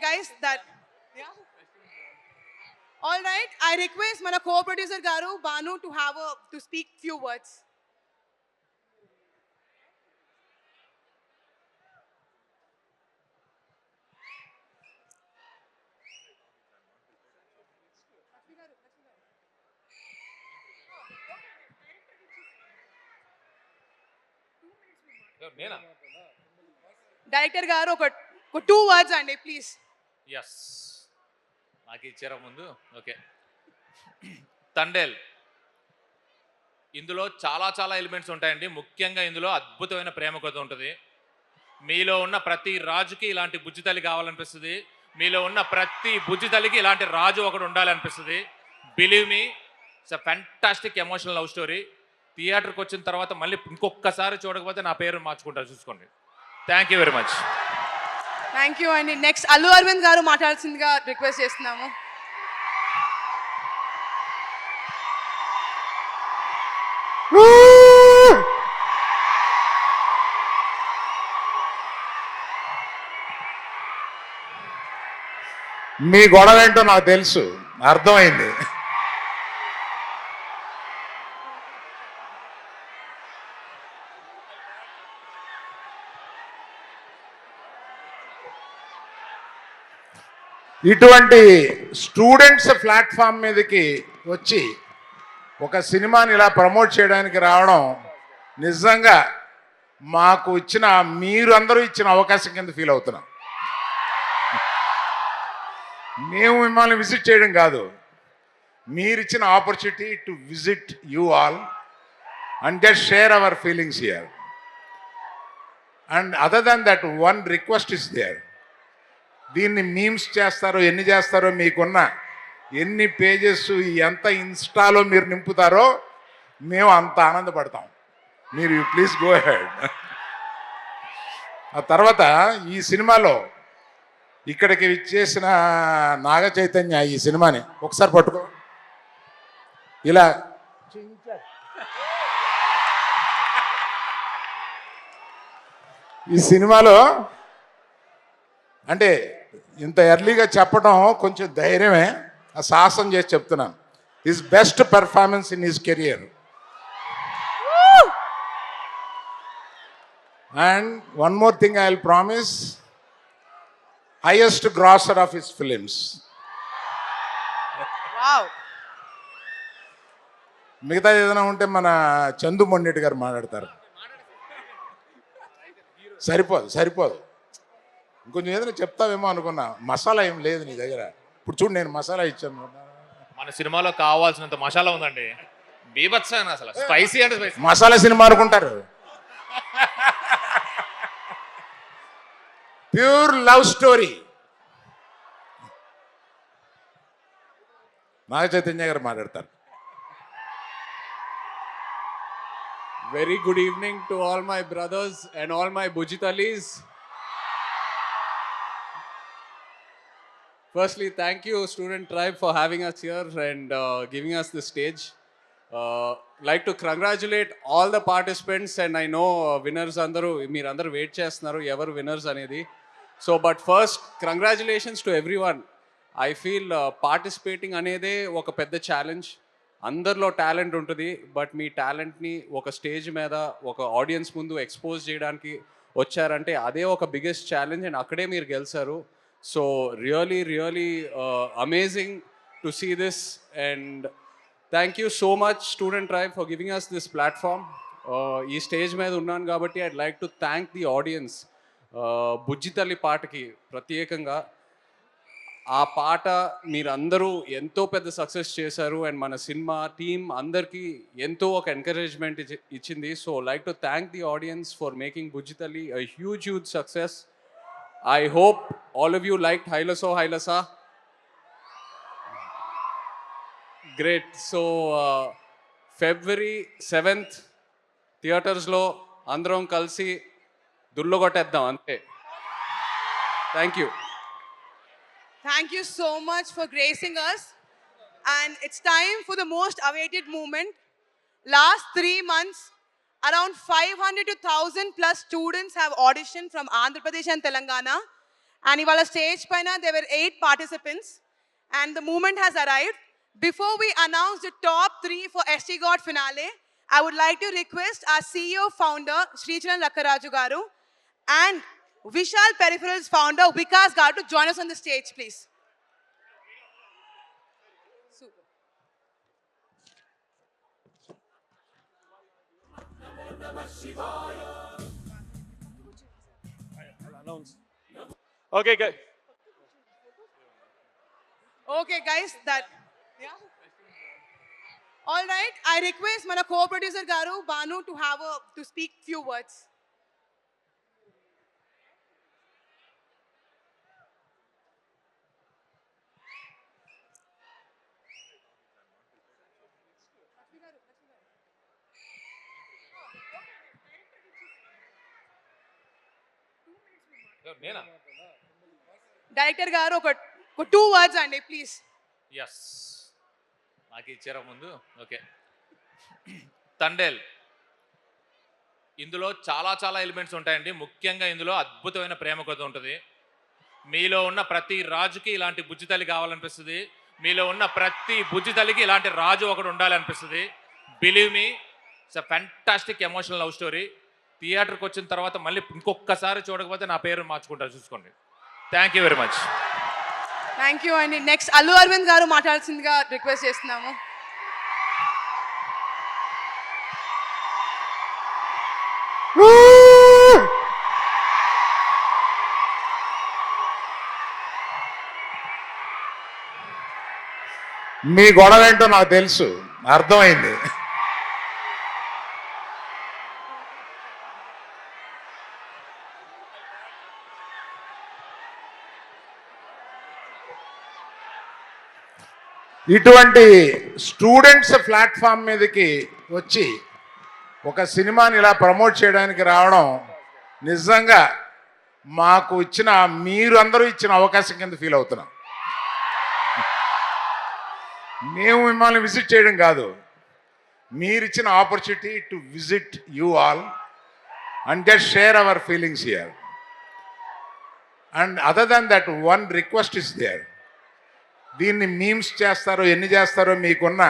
guys that yeah. All right, I request mana co-producer garu Banu to speak few words. నేనా? Director garu ఒక two words అండి please. Yes, నాకు ఇచ్చారా ముందు? Okay. Thandel, ఇందులో చాలా చాలా ఎలిమెంట్స్ ఉంటాయండి. ముఖ్యంగా ఇందులో అద్భుతమైన ప్రేమ కథ ఉంటుంది. మీలో ఉన్న ప్రతి రాజుకి ఇలాంటి బుజ్జి తల్లి కావాలనిపిస్తుంది. మీలో ఉన్న ప్రతి బుజ్జి తల్లికి ఇలాంటి రాజు ఒకడు ఉండాలనిపిస్తుంది. Believe me, it's a fantastic emotional love story. థియేటర్కి వచ్చిన తర్వాత మళ్ళీ ఇంకొకసారి చూడకపోతే నా పేరు మార్చుకుంటారు, చూసుకోండి. Thank you very much. Thank you అండి. నెక్స్ట్ అల్లు అరవింద్ గారు మాట్లాడాల్సిందిగా రిక్వెస్ట్ చేస్తున్నాము. మీ గొడవ ఏంటో నాకు తెలుసు, అర్థమైంది. ఇటువంటి స్టూడెంట్స్ ప్లాట్ఫామ్ మీదకి వచ్చి ఒక సినిమాని ఇలా ప్రమోట్ చేయడానికి రావడం నిజంగా మాకు ఇచ్చిన, మీరు అందరూ ఇచ్చిన అవకాశం కింద ఫీల్ అవుతున్నాం. మేము మిమ్మల్ని విజిట్ చేయడం కాదు, మీరు ఇచ్చిన opportunity to visit you all and just share our feelings here. And other than that one request is there. దీన్ని మీమ్స్ చేస్తారో ఎన్ని చేస్తారో, మీకున్న ఎన్ని పేజెస్ ఎంత ఇన్స్టాలో మీరు నింపుతారో మేము అంత ఆనందపడతాం. మీరు ప్లీజ్ గో హెడ్. ఆ తర్వాత ఈ సినిమాలో ఇక్కడికి ఇచ్చేసిన నాగ చైతన్య ఈ సినిమాని ఒకసారి పట్టుకో, ఇలా ఈ సినిమాలో అంటే ఇంత ఎర్లీగా చెప్పడం కొంచెం ధైర్యమే, ఆ సాహసం చేసి చెప్తున్నాను. His best performance in his career. And one more thing I will promise, highest grosser of his films. మిగతా ఏదైనా ఉంటే మన చందు మొండెట్టి గారు మాట్లాడతారు. సరిపోదు. ఇంకొంచెం ఏదైనా చెప్తావేమో అనుకున్నా. మసాలా ఏం లేదు నీ దగ్గర. ఇప్పుడు చూడు, నేను మసాలా ఇచ్చాను. మన సినిమాలో కావాల్సినంత మసాలా ఉందండి, బీభత్సంగా. అసలు స్పైసీ అంటే స్పైసీ. మసాలా సినిమా అనుకుంటారు. Pure love story. Naga Chaitanya గారు మాట్లాడతారు. Very good evening to all my brothers and all my Bujitalis. Firstly, thank you Student Tribe for having us here and giving us the stage. Like to congratulate all the participants, and I know winners andaru meer andaru wait chestunaru evaru winners anedi. So but first congratulations to everyone. I feel participating anede oka pedda challenge. అందరిలో talent ఉంటుంది, but మీ టాలెంట్ని ఒక stage మీద ఒక audience ముందు expose చేయడానికి వచ్చారంటే అదే ఒక బిగ్గెస్ట్ ఛాలెంజ్, అండ్ అక్కడే మీరు గెలిచారు. So really amazing to see this, and thank you so much Student Tribe for giving us this platform. ఈ స్టేజ్ మీద ఉన్నాను కాబట్టి I'd like to thank the audience. Bujji Thalli పాటకి ప్రత్యేకంగా, ఆ పాట మీరందరూ ఎంతో పెద్ద సక్సెస్ చేశారు, అండ్ మన సినిమా టీమ్ అందరికీ ఎంతో ఒక ఎంకరేజ్మెంట్ ఇచ్చింది. So like to thank the audience for making Bujji Thalli a huge success. I hope all of you liked Hailaso Hailasa. Great. So February 7th థియేటర్స్లో అందరం కలిసి దుర్లగొట్టేద్దాం అంతే. Thank you. Thank you so much for gracing us. And it's time for the most awaited moment. Last 3 months, around 500 to 1,000 plus students have auditioned from Andhra Pradesh and Telangana. And ivala stage paina there were 8 participants and the moment has arrived. Before we announce the top 3 for ST God finale, I would like to request our CEO founder Sricharan Lakkaraju garu and Vishal Peripherals founder Vikas garu to join us on the stage, please. Super. Okay, guys. Okay, guys, that. Yeah. All right, I request mana co-producer garu Banu to speak few words. నేనా? Director గారు ఒక 2 words అండి please. Yes, నాకు ఇచ్చారా ముందు? Okay. Thandel, ఇందులో చాలా చాలా ఎలిమెంట్స్ ఉంటాయండి. ముఖ్యంగా ఇందులో అద్భుతమైన ప్రేమ కథ ఉంటుంది. మీలో ఉన్న ప్రతి రాజుకి ఇలాంటి బుజ్జితల్లి కావాలనిపిస్తుంది. మీలో ఉన్న ప్రతి బుజ్జితల్లికి ఇలాంటి రాజు ఒకడు ఉండాలనిపిస్తుంది. Believe me, it's a fantastic emotional love story. థియేటర్కి వచ్చిన తర్వాత మళ్ళీ ఇంకొకసారి చూడకపోతే నా పేరు మార్చుకుంటారు, చూసుకోండి. Thank you very much. Thank you అండి. నెక్స్ట్ అల్లు అరవింద్ గారు మాట్లాడాల్సిందిగా రిక్వెస్ట్ చేస్తున్నాము. మీ గొడవ ఏంటో నాకు తెలుసు, అర్థమైంది. ఇటువంటి స్టూడెంట్స్ ప్లాట్ఫామ్ మీదకి వచ్చి ఒక సినిమాని ఇలా ప్రమోట్ చేయడానికి రావడం నిజంగా మాకు ఇచ్చిన, మీరు అందరూ ఇచ్చిన అవకాశం కింద ఫీల్ అవుతున్నాం. మేము మిమ్మల్ని విజిట్ చేయడం కాదు, మీరు ఇచ్చిన opportunity to visit you all and just share our feelings here. And other than that one request is there. దీన్ని మీమ్స్ చేస్తారో ఎన్ని చేస్తారో, మీకున్న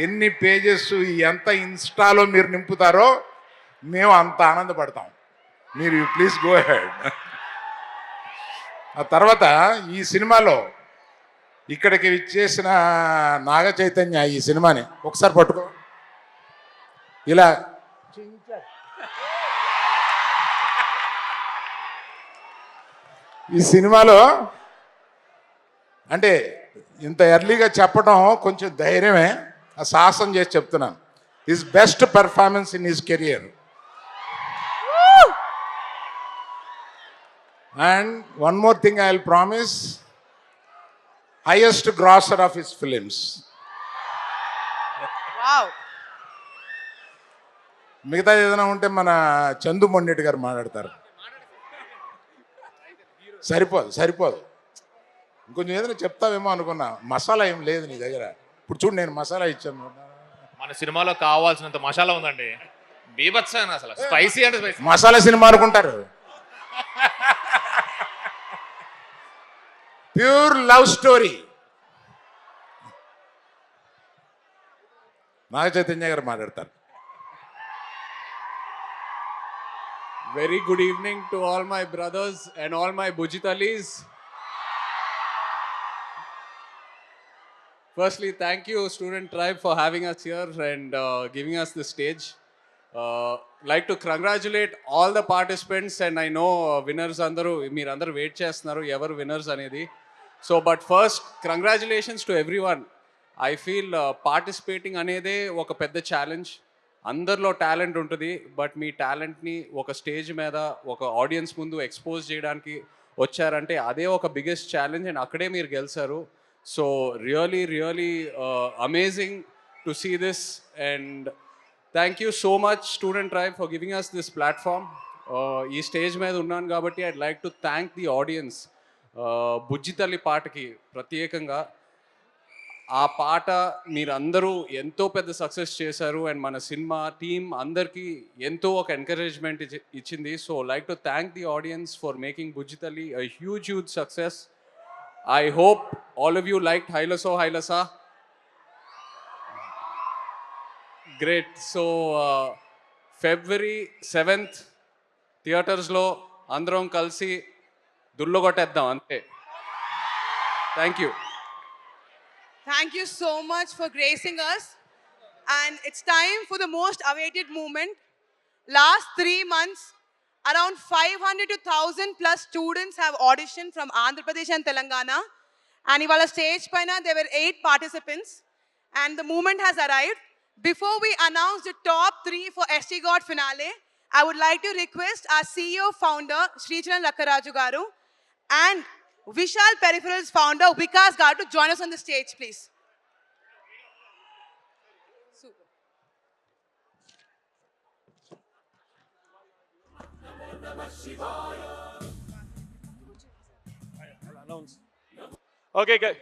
ఎన్ని పేజెస్ ఎంత ఇన్స్టాలో మీరు నింపుతారో మేము అంత ఆనందపడతాం. మీరు ప్లీజ్ గో హెడ్. ఆ తర్వాత ఈ సినిమాలో ఇక్కడికి ఇచ్చేసిన నాగ చైతన్య ఈ సినిమాని ఒకసారి పట్టుకో, ఇలా ఈ సినిమాలో అంటే ఇంత ఎర్లీగా చెప్పడం కొంచెం ధైర్యమే, ఆ సాహసం చేసి చెప్తున్నాను. His best performance in his career. And one more thing I will promise, highest grosser of his films. Wow. మిగతా ఏదైనా ఉంటే మన చందు మొండెట్టి గారు మాట్లాడతారు. సరిపోదు. ఇంకొంచెం ఏదైనా చెప్తావేమో అనుకున్నా. మసాలా ఏం లేదు నీ దగ్గర. ఇప్పుడు చూడు, నేను మసాలా ఇచ్చాను. మన సినిమాలో కావాల్సినంత మసాలా ఉందండి, బీభత్సం. అసలు స్పైసీ అంటే స్పైసీ. మసాలా సినిమా అనుకుంటారు. Pure love story. Naga Chaitanya గారు మాట్లాడతారు. Very good evening to all my brothers and all my Bujitalis. Firstly, thank you, Student Tribe, for having us here and giving us the stage. Like to congratulate all the participants, and I know winners andaru meer andaru wait chestunaru evaru winners anedi. So but first, congratulations to everyone. I feel participating anede oka pedda challenge. అందరిలో talent ఉంటుంది, but మీ టాలెంట్ని ఒక stage మీద ఒక audience ముందు expose చేయడానికి వచ్చారంటే అదే ఒక బిగ్గెస్ట్ ఛాలెంజ్, అండ్ అక్కడే మీరు గెలిచారు. So really amazing to see this, and thank you so much Student Tribe for giving us this platform. ఈ స్టేజ్ మీద ఉన్నాను కాబట్టి I'd like to thank the audience. Bujji Thalli పాటకి ప్రత్యేకంగా ఆ పాట మీరందరూ ఎంతో పెద్ద సక్సెస్ చేశారు అండ్ మన సినిమా టీం అందరికీ ఎంతో ఒక ఎంకరేజ్మెంట్ ఇచ్చింది. So like to thank the audience for making Bujji Thalli a huge success. I hope all of you like హైలసో హైలసా. గ్రేట్. సో February 7th థియేటర్స్లో అందరం కలిసి దుల్లగొట్టేద్దాం అంతే. Thank you. Thank you so much for gracing us. And it's time for the most awaited moment. Last 3 months, around 500 to 1,000 plus students have auditioned from Andhra Pradesh and Telangana. And ivala stage paina there were 8 participants. And the moment has arrived. Before we announce the top 3 for ST God finale, I would like to request our CEO founder, Sricharan Lakkaraju Garu, and Vishal Peripherals founder, Vikas Garu, to join us on the stage, please. Super. Okay, guys.